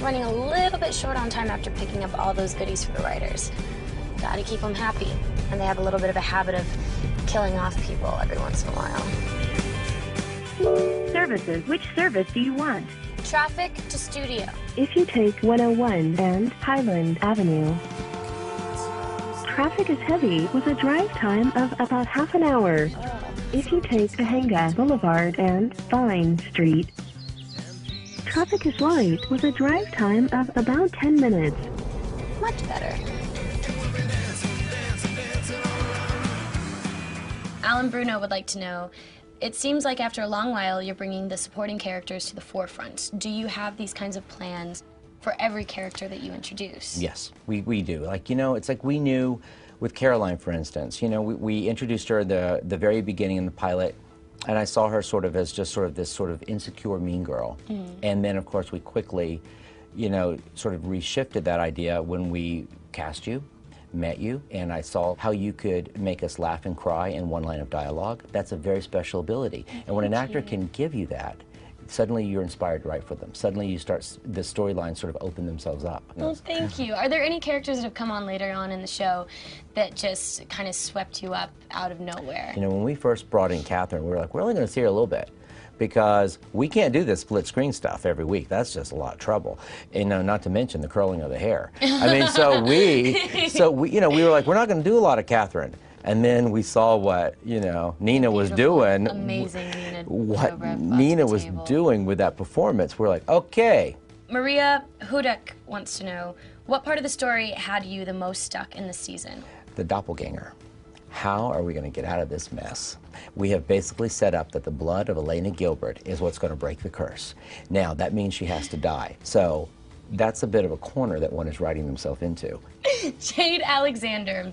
running a little bit short on time after picking up all those goodies for the writers. Gotta keep them happy. And they have a little bit of a habit of killing off people every once in a while. Services. Which service do you want? Traffic to studio. If you take 101 and Highland Avenue, traffic is heavy with a drive time of about half an hour. If you take Cahenga Boulevard and Vine Street, traffic is light with a drive time of about 10 minutes. Much better. Alan Bruno would like to know, it seems like after a long while you're bringing the supporting characters to the forefront. Do you have these kinds of plans for every character that you introduce? Yes, we do. Like, you know, it's like we knew with Caroline, for instance, you know, we introduced her the very beginning in the pilot, and I saw her sort of as just sort of this sort of insecure mean girl. And then, of course, we quickly, you know, sort of reshifted that idea when we cast you, met you, and I saw how you could make us laugh and cry in one line of dialogue. That's a very special ability. And when an actor can give you that, suddenly you're inspired to write for them. Suddenly you start, the storylines sort of open themselves up. Well, thank you. Are there any characters that have come on later on in the show that just kind of swept you up out of nowhere? You know, when we first brought in Catherine, we were like, we're only going to see her a little bit, because we can't do this split screen stuff every week. That's just a lot of trouble. And not to mention the curling of the hair. I mean, so we, you know, we were like, we're not going to do a lot of Catherine. And then we saw what, you know, Nina was doing. Amazing Nina. What Nina was doing with that performance. We're like, okay. Maria Hudek wants to know, what part of the story had you the most stuck in this season? The doppelganger. How are we going to get out of this mess? We have basically set up that the blood of Elena Gilbert is what's going to break the curse. Now, that means she has to die. So that's a bit of a corner that one is writing themselves into. Jade Alexander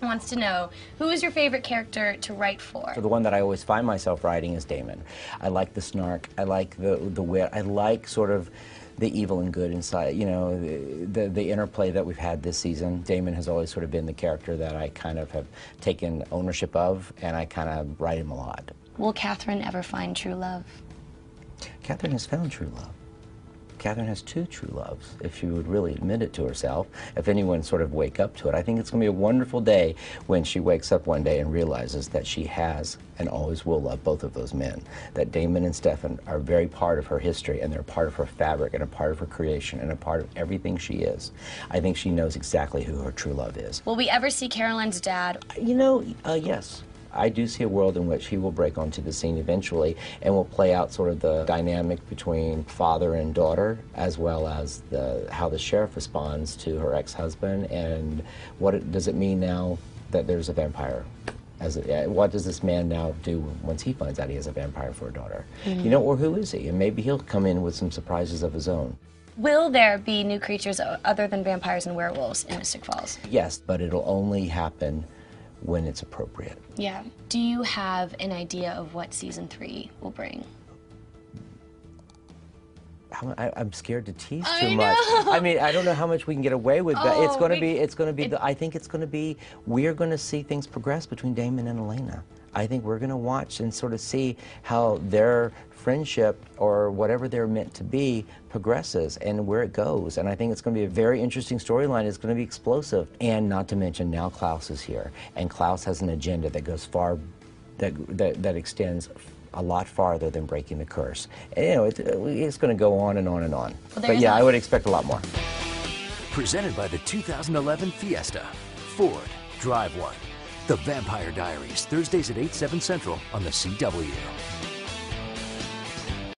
wants to know, who is your favorite character to write for? So the one that I always find myself writing is Damon. I like the snark, I like the wit, I like sort of the evil and good inside, you know, the interplay that we've had this season. Damon has always sort of been the character that I kind of have taken ownership of, and I kind of write him a lot. Will Catherine ever find true love? Catherine has found true love. Catherine has two true loves, if she would really admit it to herself, if anyone sort of wake up to it. I think it's going to be a wonderful day when she wakes up one day and realizes that she has and always will love both of those men, that Damon and Stefan are very part of her history, and they're part of her fabric, and a part of her creation, and a part of everything she is. I think she knows exactly who her true love is. Will we ever see Caroline's dad? You know, yes. I do see a world in which he will break onto the scene eventually and will play out sort of the dynamic between father and daughter, as well as how the sheriff responds to her ex-husband, and does it mean now that there's a vampire? What does this man now do once he finds out he has a vampire for a daughter? You know, or who is he? And maybe he'll come in with some surprises of his own. Will there be new creatures other than vampires and werewolves in Mystic Falls? Yes, but it'll only happen when it's appropriate. Yeah. Do you have an idea of what season 3 will bring? I'm scared to tease too much. I mean, I don't know how much we can get away with. But it's going to be. I think it's going to be. We're going to see things progress between Damon and Elena. I think we're going to watch and sort of see how their friendship, or whatever they're meant to be, progresses and where it goes. And I think it's going to be a very interesting storyline. It's going to be explosive. And not to mention, now Klaus is here, and Klaus has an agenda that goes far, that extends a lot farther than breaking the curse. And, you know, it's going to go on and on and on. Well, but yeah, I would expect a lot more. Presented by the 2011 Fiesta. Ford, drive one. The Vampire Diaries, Thursdays at 8, 7 Central on the CW.